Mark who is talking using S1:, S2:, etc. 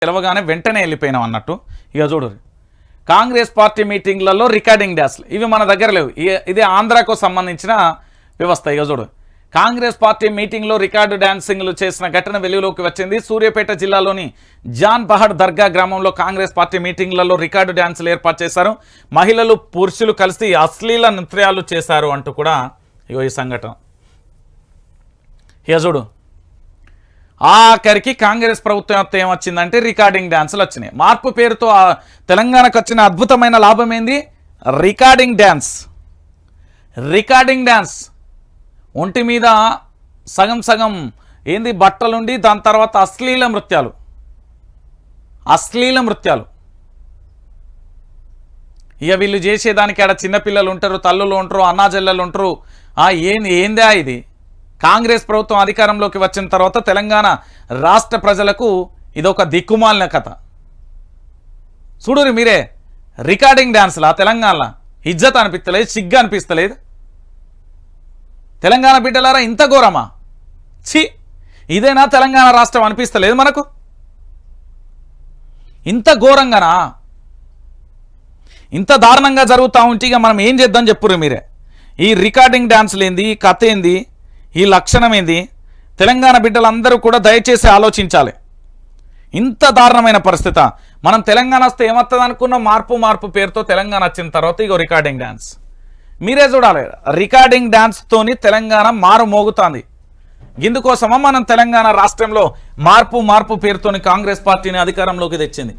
S1: తెలవగానే వెంటనే వెళ్ళిపోయినాం అన్నట్టు. ఇక చూడు, కాంగ్రెస్ పార్టీ మీటింగ్లలో రికార్డింగ్ డ్యాన్స్లు ఇవి మన దగ్గర లేవు. ఇది ఆంధ్రాకు సంబంధించిన వ్యవస్థ. ఇక చూడు, కాంగ్రెస్ పార్టీ మీటింగ్లో రికార్డు డ్యాన్సింగ్లు చేసిన ఘటన వెలుగులోకి వచ్చింది. సూర్యాపేట జిల్లాలోని జాన్ పహాడ్ దర్గా గ్రామంలో కాంగ్రెస్ పార్టీ మీటింగ్లలో రికార్డు డ్యాన్సులు ఏర్పాటు చేశారు. మహిళలు పురుషులు కలిసి అశ్లీల నృత్యాలు చేశారు అంటూ కూడా ఇగో ఈ సంఘటన. ఇక చూడు, ఆఖరికి కాంగ్రెస్ ప్రభుత్వం ఏమొచ్చిందంటే రికార్డింగ్ డ్యాన్సులు వచ్చినాయి. మార్పు పేరుతో తెలంగాణకు వచ్చిన అద్భుతమైన లాభం ఏంది? Recording dance. రికార్డింగ్ డ్యాన్స్ ఒంటి మీద సగం సగం ఏంది బట్టలుండి దాని తర్వాత అశ్లీల నృత్యాలు. ఇక వీళ్ళు చేసేదానికి ఆడ చిన్నపిల్లలు ఉంటారు, తల్లులు ఉంటారు, అన్నాజల్లలు ఉంటారు. ఏందా ఇది? కాంగ్రెస్ ప్రభుత్వం అధికారంలోకి వచ్చిన తర్వాత తెలంగాణ రాష్ట్ర ప్రజలకు ఇదొక దిక్కుమాలిన కథ. చూడురి మీరే, రికార్డింగ్ డ్యాన్స్లా తెలంగాణలో ఇజ్జత్ అనిపిస్తలేదు, సిగ్గు అనిపిస్తలేదు. తెలంగాణ బిడ్డలారా ఇంత ఘోరమా? ఛీ, ఇదేనా తెలంగాణ రాష్ట్రం అనిపిస్తలేదు మనకు? ఇంత ఘోరంగానా? ఇంత దారుణంగా జరుగుతూ ఉంటే ఇక మనం ఏం చేద్దాం చెప్పురు మీరే. ఈ రికార్డింగ్ డ్యాన్సులు ఏంది, ఈ కథ ఏంది, ఈ లక్షణం ఏంది? తెలంగాణ బిడ్డలందరూ కూడా దయచేసి ఆలోచించాలి. ఇంత దారుణమైన పరిస్థితి. మనం తెలంగాణ వస్తే ఏమవుతుంది అనుకున్నాం? మార్పు పేరుతో తెలంగాణ వచ్చిన తర్వాత ఇగో రికార్డింగ్ డ్యాన్స్. మీరే చూడాలి, రికార్డింగ్ డ్యాన్స్తోని తెలంగాణ మారు మోగుతుంది. ఇందుకోసమా మనం తెలంగాణ రాష్ట్రంలో మార్పు పేరుతోని కాంగ్రెస్ పార్టీని అధికారంలోకి తెచ్చింది.